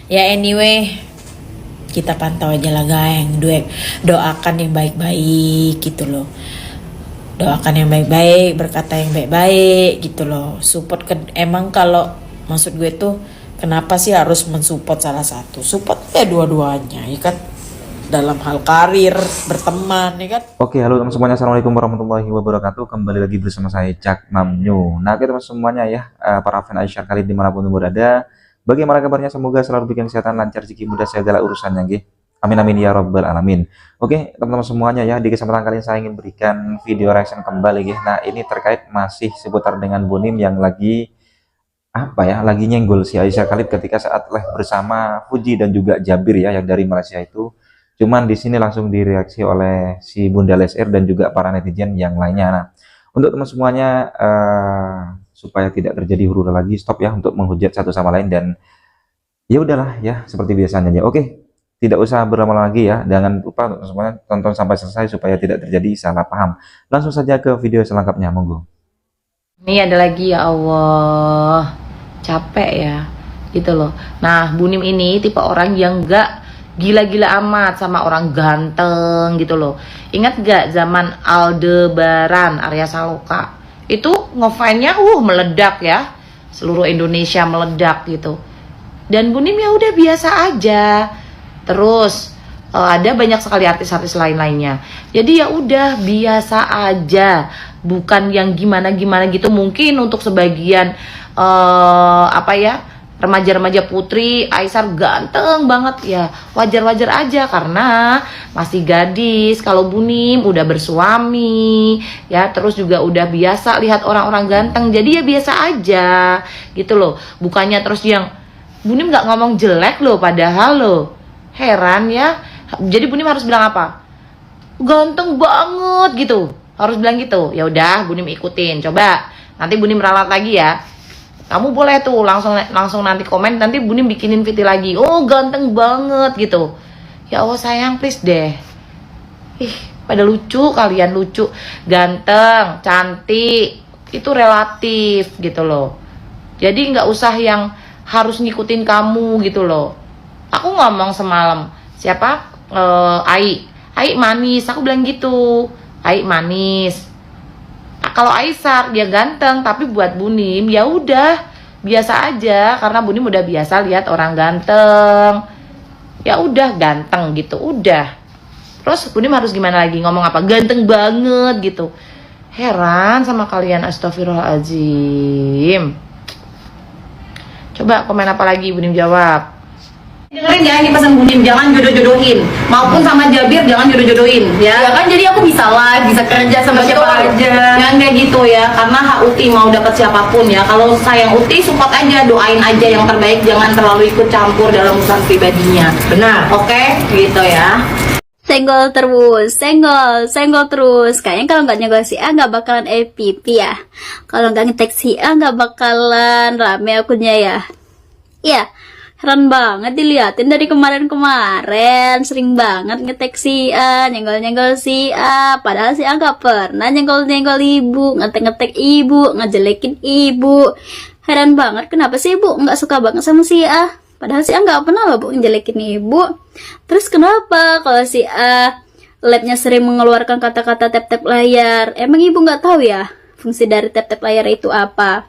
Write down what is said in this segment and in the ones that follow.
Ya anyway, kita pantau aja lah geng. Doakan yang baik-baik gitu loh. Doakan yang baik-baik, berkata yang baik-baik gitu loh. Support emang kalau maksud gue tuh kenapa sih harus mensupport salah satu? Support ya dua-duanya ya kan. Dalam hal karir, berteman ya kan. Oke, halo teman semuanya, assalamualaikum warahmatullahi wabarakatuh. Kembali lagi bersama saya Cak Mamnyu. Nah, oke teman semuanya ya, para fan Aisyah kali dimanapun berada, bagaimana kabarnya? Semoga selalu diberikan kesehatan, lancar, rezeki, mudah segala urusannya, nggih. Amin amin ya robbal alamin. Oke teman-teman semuanya ya, di kesempatan kali ini saya ingin berikan video reaction kembali, nggih. Nah, ini terkait masih seputar dengan Bunim yang lagi lagi nyenggol si Aisyah Khalid ketika saat live bersama Fuji dan juga Jabir ya, yang dari Malaysia itu. Cuman di sini langsung direaksi oleh si Bunda Lesir dan juga para netizen yang lainnya. Nah, untuk teman semuanya supaya tidak terjadi huru-hara lagi, stop ya untuk menghujat satu sama lain, dan ya udahlah ya seperti biasanya ya. Oke, tidak usah berlama-lama lagi ya. Jangan lupa untuk semuanya tonton sampai selesai supaya tidak terjadi salah paham. Langsung saja ke video selengkapnya, monggo. Ini ada lagi, ya Allah, capek ya gitu loh. Nah, Bunim ini tipe orang yang gak gila-gila amat sama orang ganteng gitu loh. Ingat gak zaman Aldebaran Arya Saloka itu ngefans-nya meledak ya, seluruh Indonesia meledak gitu. Dan Bunim ya udah biasa aja. Terus ada banyak sekali artis-artis lain-lainnya. Jadi ya udah biasa aja, bukan yang gimana-gimana gitu. Mungkin untuk sebagian remaja-remaja putri Aisyah ganteng banget ya, wajar-wajar aja karena masih gadis. Kalau Bunim udah bersuami ya, terus juga udah biasa lihat orang-orang ganteng, jadi ya biasa aja gitu loh. Bukannya terus yang Bunim nggak ngomong jelek loh, padahal loh heran ya. Jadi Bunim harus bilang apa? Ganteng banget gitu, harus bilang gitu. Ya udah, Bunim ikutin. Coba nanti Bunim ralat lagi ya. Kamu boleh tuh langsung nanti komen, nanti Bunim bikinin video lagi. Oh ganteng banget gitu. Ya Allah sayang, please deh. Pada lucu, kalian lucu. Ganteng, cantik itu relatif gitu loh. Jadi nggak usah yang harus ngikutin kamu gitu loh. Aku ngomong semalam, siapa? Ai manis, aku bilang gitu. Ai manis. Kalau Aisyah dia ganteng, tapi buat Bunim ya udah biasa aja karena Bunim udah biasa lihat orang ganteng. Ya udah ganteng gitu, udah. Terus Bunim harus gimana lagi, ngomong apa? Ganteng banget gitu. Heran sama kalian, astagfirullahaladzim. Coba komen apa lagi, Bunim jawab. Dengerin ya, ini pesan Bunim, jangan jodoh-jodohin. Maupun sama Jabir jangan jodoh-jodohin ya. Ya kan, jadi aku bisa live, bisa kerja sama siapa aja. Jangan kayak gitu ya, karena hak Uti mau dapet siapapun ya. Kalau sayang Uti, support aja, doain aja yang terbaik, jangan terlalu ikut campur dalam urusan pribadinya. Benar. Oke, gitu ya. Senggol terus. Kayaknya kalau nggak nyenggol si A nggak bakalan FPP ya. Kalau nggak ngetek si A nggak bakalan rame akunnya ya. Iya. Heran banget diliatin dari kemarin-kemarin, sering banget ngetek si A, nyenggol-nyenggol si A, padahal si A gak pernah nyenggol-nyenggol ibu, ngetek-ngetek ibu, ngejelekin ibu. Heran banget kenapa sih ibu gak suka banget sama si A, padahal si A gak pernah loh bu ngejelekin ibu. Terus kenapa kalau si A labnya sering mengeluarkan kata-kata tap-tap layar? Emang ibu gak tahu ya fungsi dari tap-tap layar itu apa?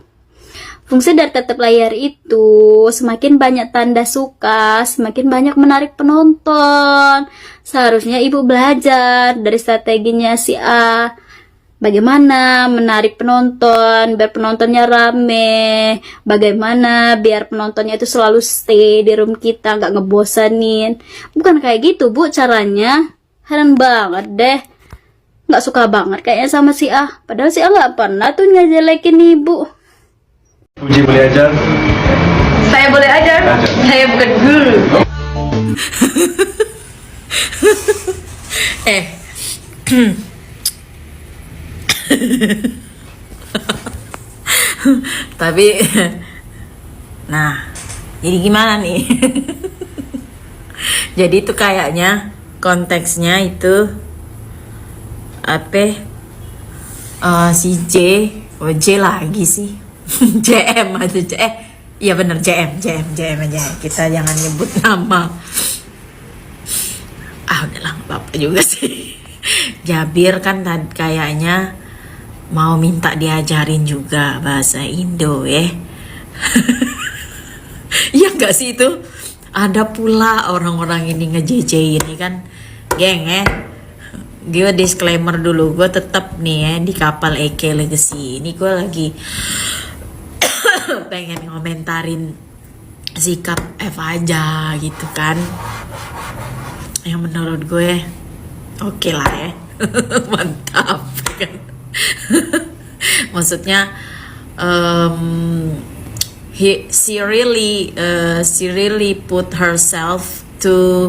Fungsi dari tap layar itu semakin banyak tanda suka, semakin banyak menarik penonton. Seharusnya ibu belajar dari strateginya si A. Bagaimana menarik penonton, biar penontonnya rame. Bagaimana biar penontonnya itu selalu stay di room kita, nggak ngebosanin. Bukan kayak gitu bu caranya. Heran banget deh. Nggak suka banget kayaknya sama si A. Padahal si A nggak pernah tuh ngejelekin ibu. Fuji boleh ajar? Saya boleh ajar? Saya bukan guru. Tapi nah, jadi gimana nih? Jadi itu kayaknya konteksnya itu si J lagi sih. JM atau Iya bener, JM aja. Kita jangan nyebut nama. Udahlah, nggak apa-apa juga sih. Jabir kan kayaknya mau minta diajarin juga bahasa Indo ya. Iya nggak sih itu? Ada pula orang-orang ini ngejejein ini kan, geng ya. Gue disclaimer dulu, gue tetap nih ya di kapal Eke Legacy. Ini gue lagi pengen ngomentarin sikap F aja gitu kan. Yang menurut gue oke lah ya. Mantap kan. Maksudnya she really put herself to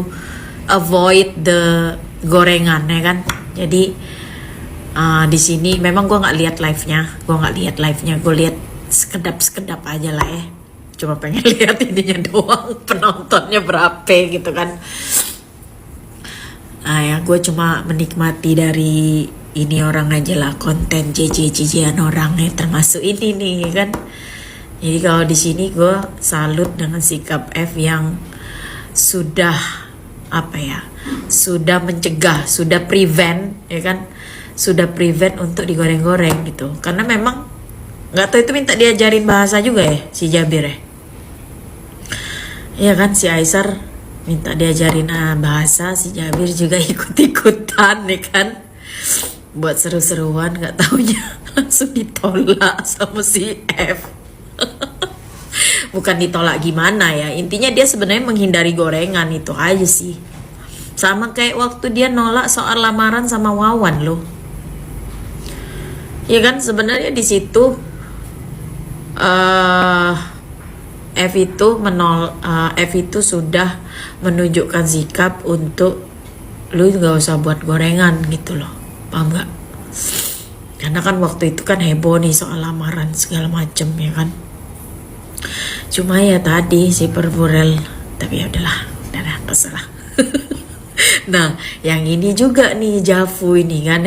avoid the gorengan ya kan. Jadi di sini memang gue nggak lihat live-nya, gue lihat sekedap aja lah ya. Cuma pengen lihat ininya doang, penontonnya berapa gitu kan. Ya gue cuma menikmati dari ini orang aja lah, konten JJ-JJ-an orang ya, termasuk ini nih kan. Jadi kalau di sini gue salut dengan sikap F yang sudah sudah mencegah, sudah prevent ya kan, sudah prevent untuk digoreng-goreng gitu. Karena memang nggak tahu itu minta diajarin bahasa juga ya si Jabir ya. Iya kan, si Aisar minta diajarin bahasa, si Jabir juga ikut-ikutan ya kan, buat seru-seruan. Nggak taunya langsung ditolak sama si F. Bukan ditolak gimana ya, intinya dia sebenarnya menghindari gorengan itu aja sih. Sama kayak waktu dia nolak soal lamaran sama Wawan loh. Ya kan, sebenarnya di situ F itu sudah menunjukkan sikap untuk lu nggak usah buat gorengan gitu loh, paham nggak? Karena kan waktu itu kan heboh nih soal lamaran segala macem ya kan. Cuma ya tadi si Perburel, tapi ya udahlah, terserah. Nah, yang ini juga nih Jafu ini kan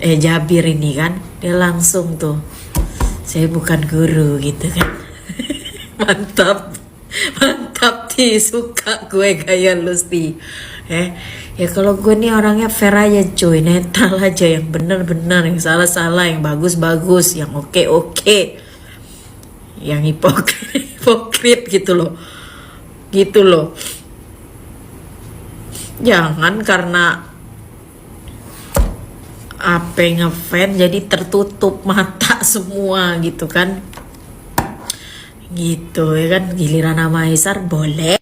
Jabir ini kan, dia langsung tuh, saya bukan guru gitu kan. Mantap nih, suka gue gaya Lusti. Ya kalau gue nih orangnya fair aja cuy, netral aja, yang bener-bener, yang salah-salah, yang bagus-bagus, yang oke-oke, yang hipokrit gitu loh. Jangan karena ngefans jadi tertutup mata semua gitu kan. Gitu ya kan, giliran nama Aisar boleh.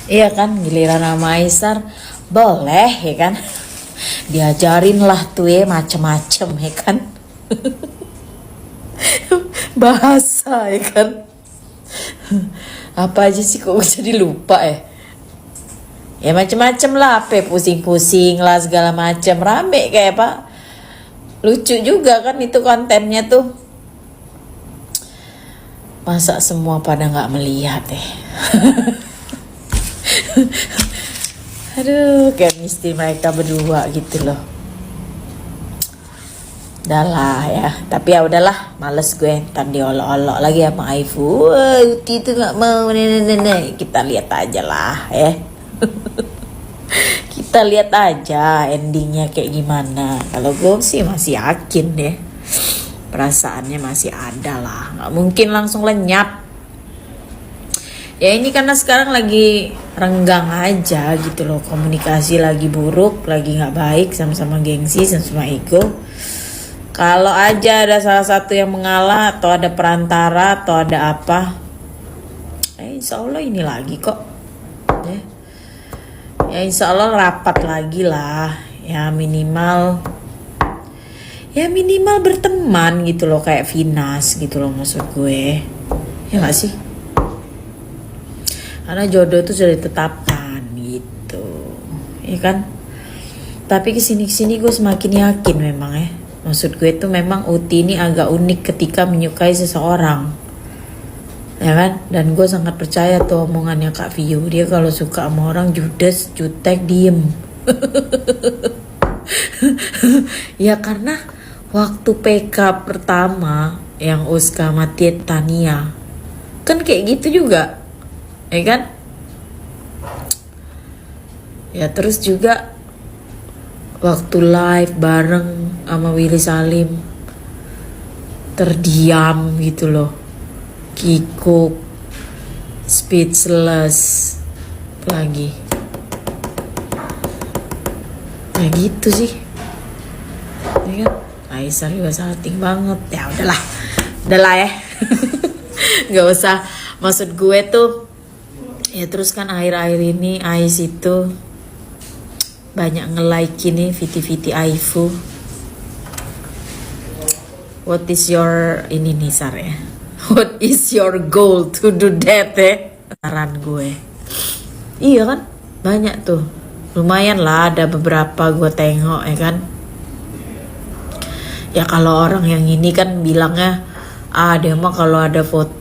Iya kan, giliran nama Aisar boleh ya kan. Diajarin lah tuh ya macem-macem ya kan. Bahasa ya kan. Apa aja sih kok jadi lupa ya. Ya macem-macem lah, pusing-pusing lah segala macem, rame kayak apa. Lucu juga kan itu kontennya tuh. Masa semua pada nggak melihat Aduh, chemistry mereka berdua gitu loh. Udahlah ya, tapi ya udahlah, males gue ntar diolok-olok lagi sama Aifu. Uti itu nggak mau, nenek. Kita lihat aja lah ya. Kita lihat aja endingnya kayak gimana. Kalau gue sih masih yakin deh, perasaannya masih ada lah, nggak mungkin langsung lenyap. Ya ini karena sekarang lagi renggang aja gitu loh, komunikasi lagi buruk, lagi nggak baik, sama-sama gengsi, sama-sama ego. Kalau aja ada salah satu yang mengalah atau ada perantara atau ada apa, insya Allah ini lagi kok ya insya Allah rapat lagi lah ya, minimal berteman gitu loh, kayak Vinas gitu loh maksud gue, ya nggak sih? Karena jodoh itu sudah ditetapkan gitu ya kan. Tapi kesini gue semakin yakin memang maksud gue itu memang Uti ini agak unik ketika menyukai seseorang ya kan. Dan gue sangat percaya tuh omongannya Kak Vio, dia kalau suka sama orang judes, jutek, diem. Ya karena waktu PK pertama yang Uska mati Tania. Kan kayak gitu juga, ya kan? Ya terus juga waktu live bareng sama Willy Salim terdiam gitu loh, kikuk, speechless lagi. Ya gitu sih, ya kan? Aisyah juga salting banget. Ya udahlah ya. Nggak usah, maksud gue tuh ya terus kan akhir-akhir ini Ais itu banyak nge-like ini Viti Aifu. What is your ini nih Sar ya? What is your goal to do that saran gue. Iya kan, banyak tuh, lumayan lah, ada beberapa gue tengok ya kan. Ya kalau orang yang ini kan bilangnya dia mah kalau ada foto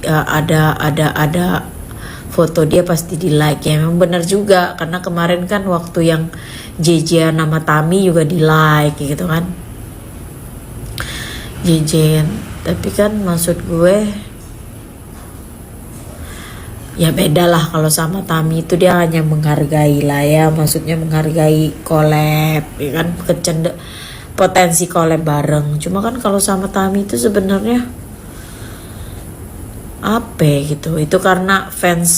ada foto dia pasti di like. Ya memang benar juga, karena kemarin kan waktu yang JJ nama Tami juga di like gitu kan, JJ. Tapi kan maksud gue ya beda lah, kalau sama Tami itu dia hanya menghargai lah ya, maksudnya menghargai collab ya kan, potensi collab bareng. Cuma kan kalau sama Tami itu sebenarnya apa gitu, itu karena fans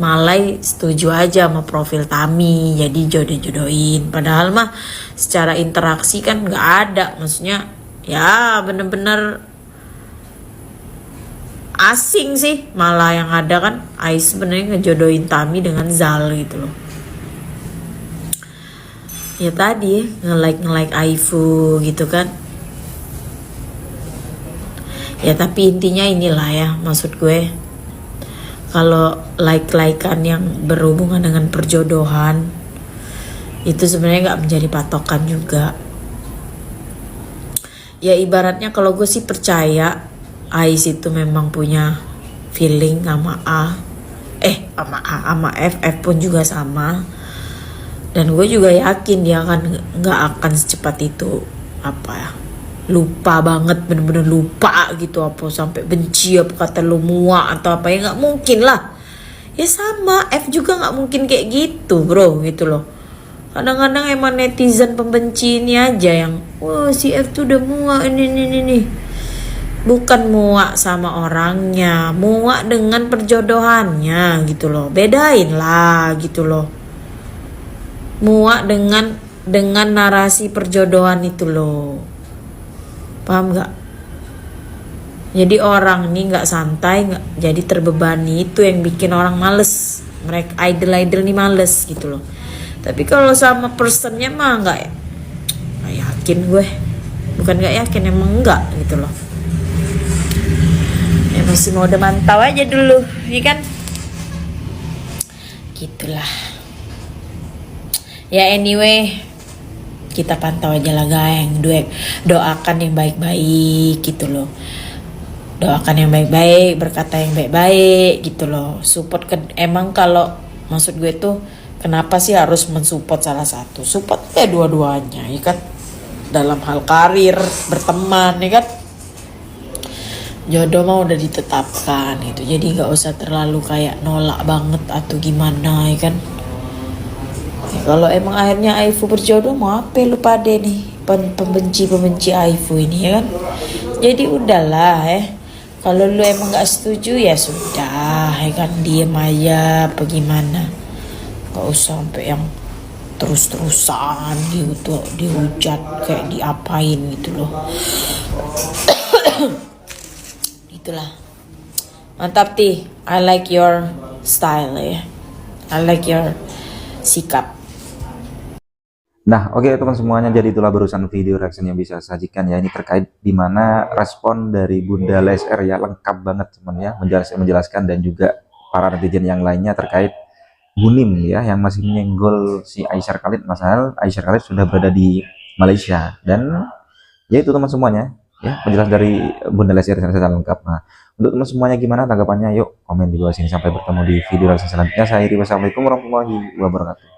Malay setuju aja sama profil Tami, jadi jodoh-jodohin. Padahal mah secara interaksi kan nggak ada, maksudnya ya bener-bener asing sih. Malah yang ada kan Ais sebenarnya ngejodohin Tami dengan Zal gitu loh. Ya tadi nge-like Aifu gitu kan. Ya tapi intinya inilah ya, maksud gue kalau like-likean yang berhubungan dengan perjodohan itu sebenarnya nggak menjadi patokan juga. Ya ibaratnya kalau gue sih percaya Ais itu memang punya feeling sama sama FF pun juga sama. Dan gue juga yakin dia kan nggak akan secepat itu lupa banget, bener-bener lupa gitu, apa sampai benci apa kata lu muak atau apa, ya nggak mungkin lah. Ya sama F juga nggak mungkin kayak gitu bro, gitu loh. Kadang-kadang emang netizen pembenci ini aja yang wah si F tuh udah muak ini. Bukan muak sama orangnya, muak dengan perjodohannya gitu loh. Bedain lah gitu loh. Muak dengan narasi perjodohan itu loh. Paham gak? Jadi orang ini gak santai, jadi terbebani, itu yang bikin orang males. Mereka idol nih males gitu loh. Tapi kalau sama personnya mah gak yakin gue. Bukan gak yakin, emang enggak gitu loh. Ya masih mau udah mantau aja dulu, ya kan? Gitulah. Ya anyway, kita pantau aja lah geng, doakan yang baik-baik gitu loh. Doakan yang baik-baik, berkata yang baik-baik gitu loh. Support emang kalau maksud gue tuh kenapa sih harus mensupport salah satu? Support ya dua-duanya ya kan. Dalam hal karir, berteman ya kan. Jodoh mah udah ditetapkan gitu. Jadi nggak usah terlalu kayak nolak banget atau gimana ya kan. Kalau emang akhirnya Aifu berjodoh, mau apa lu pada nih pembenci Aifu ini ya kan. Jadi udahlah kalau lu emang gak setuju ya sudah ya kan, diem aja apa gimana. Gak usah sampai yang terus-terusan gitu dihujat kayak diapain gitu loh. Itulah. Mantap Ti, I like your style ya. I like your sikap. Nah, oke teman semuanya, jadi itulah barusan video reaction yang bisa saya sajikan ya. Ini terkait dimana respon dari Bunda Lesr ya, lengkap banget teman ya, menjelaskan dan juga para netizen yang lainnya terkait Bunim ya, yang masih menyenggol si Aisyah Khalid. Masalah Aisyah Khalid sudah berada di Malaysia. Dan ya itu teman semuanya ya, penjelasan dari Bunda Lesr yang saya lengkap. Nah, untuk teman semuanya gimana tanggapannya? Yuk komen di bawah sini. Sampai bertemu di video reaction selanjutnya. Saya Iri, wassalamualaikum warahmatullahi wabarakatuh.